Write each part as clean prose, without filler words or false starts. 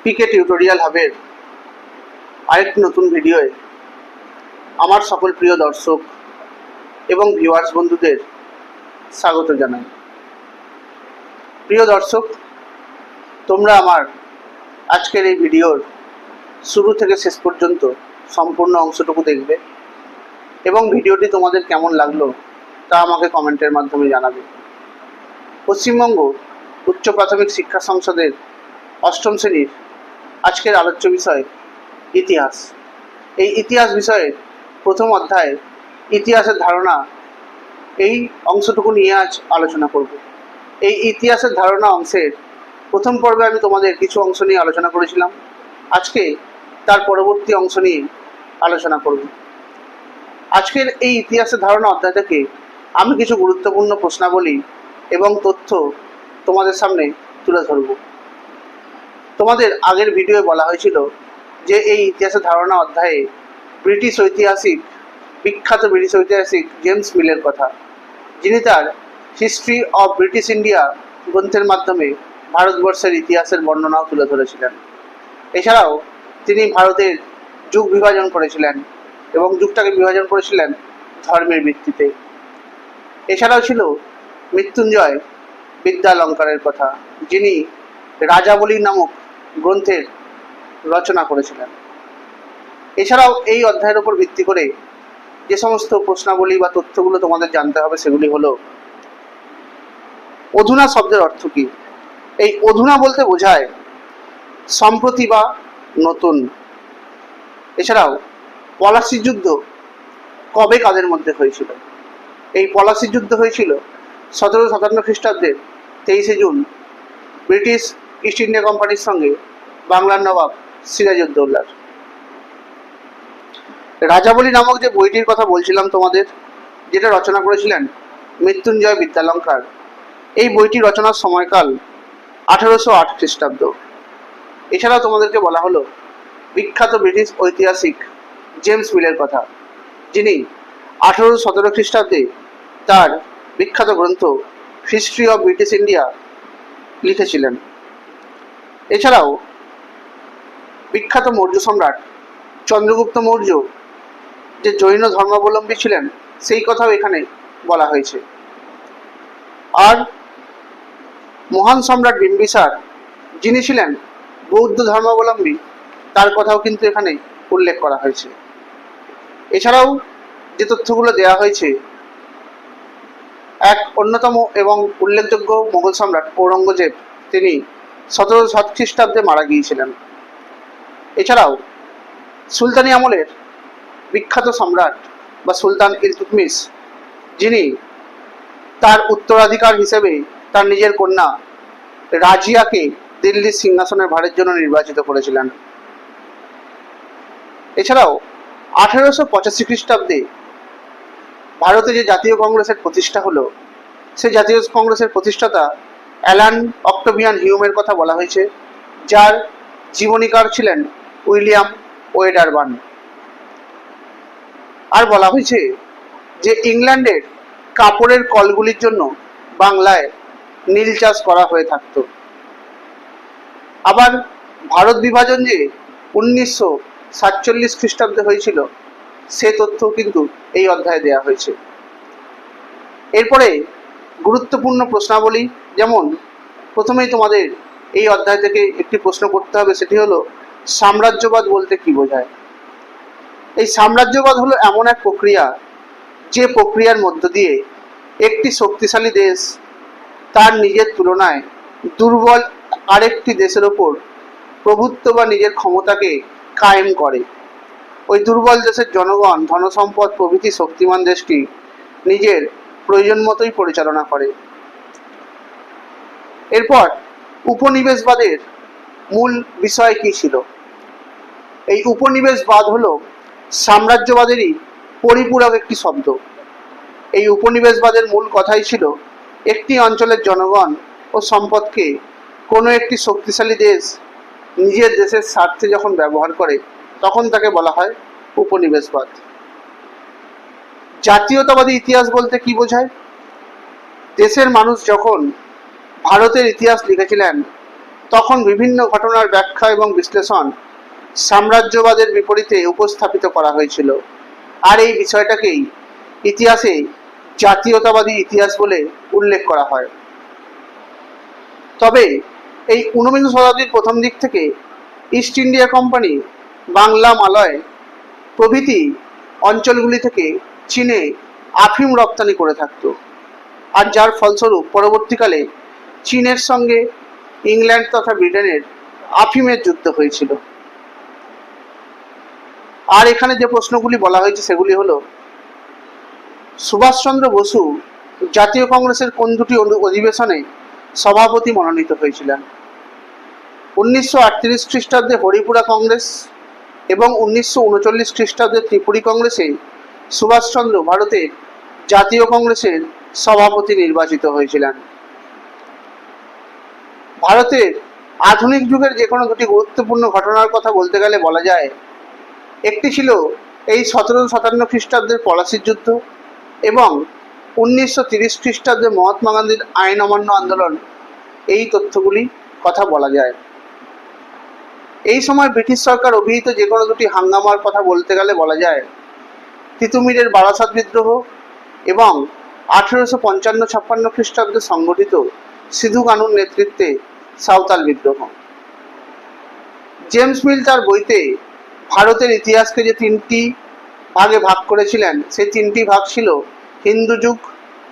পিকে tutorial হাবের আরেকটি নতুন ভিডিওয়ে আমার সকল প্রিয় দর্শক এবং ভিউয়ার্স বন্ধুদের স্বাগত জানাই। প্রিয় দর্শক, তোমরা আমার আজকের এই ভিডিওর শুরু থেকে শেষ পর্যন্ত সম্পূর্ণ অংশটুকু দেখবে এবং ভিডিওটি তোমাদের কেমন লাগলো তা আমাকে কমেন্টের মাধ্যমে জানাবে। পশ্চিমবঙ্গ উচ্চ প্রাথমিক শিক্ষা সংসদের অষ্টম শ্রেণীর আজকের আলোচ্য বিষয় ইতিহাস। এই ইতিহাস বিষয়ের প্রথম অধ্যায় ইতিহাসের ধারণা, এই অংশটুকু নিয়ে আজ আলোচনা করব। এই ইতিহাসের ধারণা অংশের প্রথম পর্বে আমি তোমাদের কিছু অংশ নিয়ে আলোচনা করেছিলাম। আজকে তার পরবর্তী অংশ নিয়ে আলোচনা করব। আজকের এই ইতিহাসের ধারণা অধ্যায় থেকে আমি কিছু গুরুত্বপূর্ণ প্রশ্নাবলী এবং তথ্য তোমাদের সামনে তুলে ধরব। তোমাদের আগের ভিডিওয়ে বলা হয়েছিল যে এই ইতিহাসের ধারণা অধ্যায়ে বিখ্যাত ব্রিটিশ ঐতিহাসিক জেমস মিলের কথা, যিনি তার হিস্ট্রি অফ ব্রিটিশ ইন্ডিয়া গ্রন্থের মাধ্যমে ভারতবর্ষের ইতিহাসের বর্ণনাও তুলে ধরেছিলেন। এছাড়াও তিনি ভারতের যুগ বিভাজন করেছিলেন এবং যুগটাকে বিভাজন করেছিলেন ধর্মের ভিত্তিতে। এছাড়াও ছিল মৃত্যুঞ্জয় বিদ্যালঙ্কারের কথা, যিনি রাজাবলী নামক গ্রন্থের রচনা করেছিলেন। এছাড়াও এই অধ্যায়ের উপর ভিত্তি করে যে সমস্ত প্রশ্নাবলী বা তথ্যগুলো তোমাদের জানতে হবে সেগুলি হলো, অধুনা শব্দের অর্থ কী? এই অধুনা বলতে বোঝায় সম্প্রতি বা নতুন। এছাড়াও পলাশির যুদ্ধ কবে কাদের মধ্যে হয়েছিল? এই পলাশির যুদ্ধ হয়েছিল 1757 খ্রিস্টাব্দের 23শে জুন ব্রিটিশ ইস্ট ইন্ডিয়া কোম্পানির সঙ্গে বাংলার নবাব সিরাজউদ্দৌলার। রাজাবলী নামক যে বইটির কথা বলছিলাম তোমাদের, যেটা রচনা করেছিলেন মৃত্যুঞ্জয় বিদ্যালঙ্কার, এই বইটি রচনার সময়কাল 1808 খ্রিস্টাব্দ। এছাড়াও তোমাদেরকে বলা হলো বিখ্যাত ব্রিটিশ ঐতিহাসিক জেমস মিলের কথা, যিনি 1817 খ্রিস্টাব্দে তার বিখ্যাত গ্রন্থ হিস্ট্রি অফ ব্রিটিশ ইন্ডিয়া লিখেছিলেন। এছাড়াও বিখ্যাত মৌর্য সম্রাট চন্দ্রগুপ্ত মৌর্য যে জৈন ধর্মাবলম্বী ছিলেন সেই কথাও এখানে বলা হয়েছে। আর মহান সম্রাট বিম্বিসার, যিনি ছিলেন বৌদ্ধ ধর্মাবলম্বী, তার কথাও কিন্তু এখানে উল্লেখ করা হয়েছে। এছাড়াও যে তথ্যগুলো দেওয়া হয়েছে, এক অন্যতম এবং উল্লেখযোগ্য মোগল সম্রাট ঔরঙ্গজেব, তিনি 1707 খ্রিস্টাব্দে মারা গিয়েছিলেন। এছাড়াও সুলতানি আমলের বিখ্যাত সম্রাট বা সুলতান ইলতুৎমিশ, যিনি তার উত্তরাধিকার হিসেবে তার নিজের কন্যা রাজিয়াকে দিল্লির সিংহাসনের ভারের জন্য নির্বাচিত করেছিলেন। এছাড়াও 1885 খ্রিস্টাব্দে ভারতে যে জাতীয় কংগ্রেসের প্রতিষ্ঠা হলো, সেই জাতীয় কংগ্রেসের প্রতিষ্ঠাতা অ্যালান অক্টোভিয়ান হিউমের কথা বলা হয়েছে, যার জীবনীকার ছিলেন উইলিয়াম ওয়েডারবার্ন। আর বলা হয়েছে যে ইংল্যান্ডের কাপড়ের কলগুলির জন্য বাংলায় নীল চাষ করা হয়ে থাকত। আবার ভারত বিভাজন যে 1947 খ্রিস্টাব্দে হয়েছিল, সে তথ্য কিন্তু এই অধ্যায়ে দেওয়া হয়েছে। এরপরে গুরুত্বপূর্ণ প্রশ্নাবলী, যেমন প্রথমেই তোমাদের এই অধ্যায় থেকে একটি প্রশ্ন করতে হবে, সেটি হলো সাম্রাজ্যবাদ বলতে কি বোঝায়? এই সাম্রাজ্যবাদ হলো এমন এক প্রক্রিয়া, যে প্রক্রিয়ার মধ্য দিয়ে একটি শক্তিশালী দেশ তার নিজের তুলনায় দুর্বল আরেকটি দেশের ওপর প্রভুত্ব বা নিজের ক্ষমতাকে কায়েম করে। ওই দুর্বল দেশের জনগণ, ধনসম্পদ প্রভৃতি শক্তিমান দেশটি নিজের প্রয়োজন মতোই পরিচালনা করে। এরপর উপনিবেশবাদের মূল বিষয় কি ছিল? এই উপনিবেশবাদ হলো সাম্রাজ্যবাদেরই পরিপূরক একটি শব্দ। এই উপনিবেশবাদের মূল কথাই ছিল একটি অঞ্চলের জনগণ ও সম্পদকে কোনো একটি শক্তিশালী দেশ নিজের দেশের স্বার্থে যখন ব্যবহার করে, তখন তাকে বলা হয় উপনিবেশবাদ। জাতীয়তাবাদী ইতিহাস বলতে কি বোঝায়? দেশের মানুষ যখন ভারতের ইতিহাস লিখেছিলেন, তখন বিভিন্ন ঘটনার ব্যাখ্যা এবং বিশ্লেষণ সাম্রাজ্যবাদের বিপরীতে উপস্থাপিত করা হয়েছিল। আর এই বিষয়টাকেই ইতিহাসে জাতীয়তাবাদী ইতিহাস বলে উল্লেখ করা হয়। তবে এই ঊনবিংশ শতাব্দীর প্রথম দিক থেকে east India company Bangla, Malay প্রভৃতি অঞ্চলগুলি থেকে চীনে আফিম রপ্তানি করে থাকত, আর যার ফলস্বরূপ পরবর্তীকালে চীনের সঙ্গে ইংল্যান্ড তথা ব্রিটেনের আফিমের যুদ্ধ হয়েছিল। আর এখানে যে প্রশ্নগুলি বলা হয়েছে সেগুলি হলো, সুভাষচন্দ্র বসু জাতীয় কংগ্রেসের কোন দুটি অধিবেশনে সভাপতি মনোনীত হয়েছিলেন? 1938 খ্রিস্টাব্দে হরিপুরা কংগ্রেস এবং 1939 খ্রিস্টাব্দে ত্রিপুরী কংগ্রেসে সুভাষচন্দ্র ভারতের জাতীয় কংগ্রেসের সভাপতি নির্বাচিত হয়েছিলেন। ভারতের আধুনিক যুগের যে কোনো দুটি গুরুত্বপূর্ণ ঘটনার কথা বলতে গেলে বলা যায়, একটি ছিল এই 1757 খ্রিস্টাব্দের পলাশির যুদ্ধ এবং 1930 খ্রিস্টাব্দে মহাত্মা গান্ধীর আইন অমান্য আন্দোলন। এই তথ্যগুলি কথা বলা যায়। এই সময় ব্রিটিশ সরকার অভিহিত যে কোনো দুটি হাঙ্গামার কথা বলতে গেলে বলা যায় তিতুমিরের বারাসাত বিদ্রোহ এবং 1855-56 খ্রিস্টাব্দে সংগঠিত সিধু কানুর নেতৃত্বে সাঁওতাল বিদ্রোহ। জেমস মিল তার বইতে ভারতের ইতিহাসকে যে তিনটি ভাগে ভাগ করেছিলেন, সেই তিনটি ভাগ ছিল হিন্দু যুগ,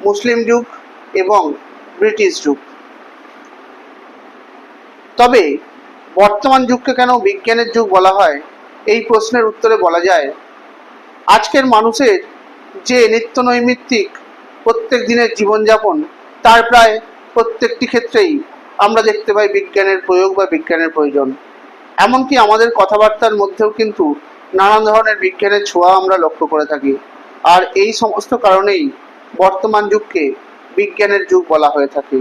মুসলিম যুগ এবং ব্রিটিশ যুগ। তবে বর্তমান যুগকে কেন বিজ্ঞানের যুগ বলা হয়, এই প্রশ্নের উত্তরে বলা যায়, আজকের মানুষের যে নিত্য নৈমিত্তিক প্রত্যেক দিনের জীবনযাপন, তার প্রায় প্রত্যেকটি ক্ষেত্রেই আমরা দেখতে পাই বিজ্ঞানের প্রয়োগ বা বিজ্ঞানের প্রয়োজন। এমনকি আমাদের কথাবার্তার মধ্যেও কিন্তু নানান ধরনের বিজ্ঞানের ছোঁয়া আমরা লক্ষ্য করে থাকি। আর এই সমস্ত কারণেই বর্তমান যুগকে বিজ্ঞানের যুগ বলা হয়ে থাকে।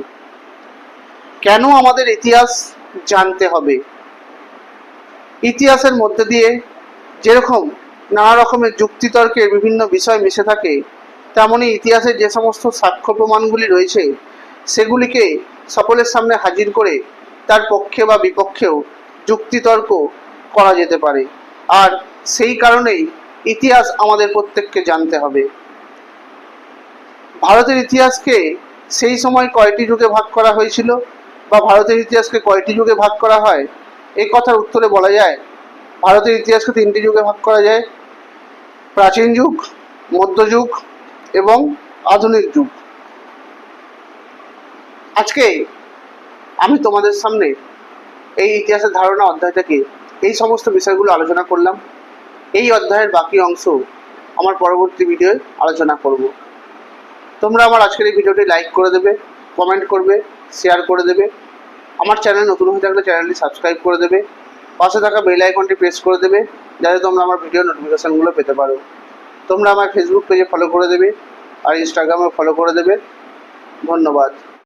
কেন আমাদের ইতিহাস জানতে হবে? ইতিহাসের মধ্যে দিয়ে যেরকম নানা রকমের যুক্তিতর্কের বিভিন্ন বিষয় মিশে থাকে, তেমনি ইতিহাসের যে সমস্ত সাক্ষ্য প্রমাণগুলি রয়েছে সেগুলিকে সকলের সামনে হাজির করে তার পক্ষে বা বিপক্ষেও যুক্তিতর্ক করা যেতে পারে। আর সেই কারণেই ইতিহাস আমাদের প্রত্যেককে জানতে হবে। ভারতের ইতিহাসকে সেই সময় কয়টি যুগে ভাগ করা হয়েছিল বা ভারতের ইতিহাসকে কয়টি যুগে ভাগ করা হয়, এই কথার উত্তরে বলা যায় ভারতের ইতিহাসকে তিনটি যুগে ভাগ করা যায়: প্রাচীন যুগ, মধ্যযুগ এবং আধুনিক যুগ। আজকে আমি তোমাদের সামনে এই ইতিহাসের ধারণা অধ্যায় থেকে এই সমস্ত বিষয়গুলো আলোচনা করলাম। এই অধ্যায়ের বাকি অংশ আমার পরবর্তী ভিডিওয়ে আলোচনা করব। তোমরা আমার আজকের এই ভিডিওটি লাইক করে দেবে, কমেন্ট করবে, শেয়ার করে দেবে। আমার চ্যানেল নতুন হয়ে থাকলে চ্যানেলটি সাবস্ক্রাইব করে দেবে, পাশে থাকা বেল আইকনটি প্রেস করে দেবে যাতে তোমরা আমার ভিডিও নোটিফিকেশানগুলো পেতে পারো। তোমরা আমার ফেসবুক পেজে ফলো করে দেবে আর ইনস্টাগ্রামে ফলো করে দেবে। ধন্যবাদ।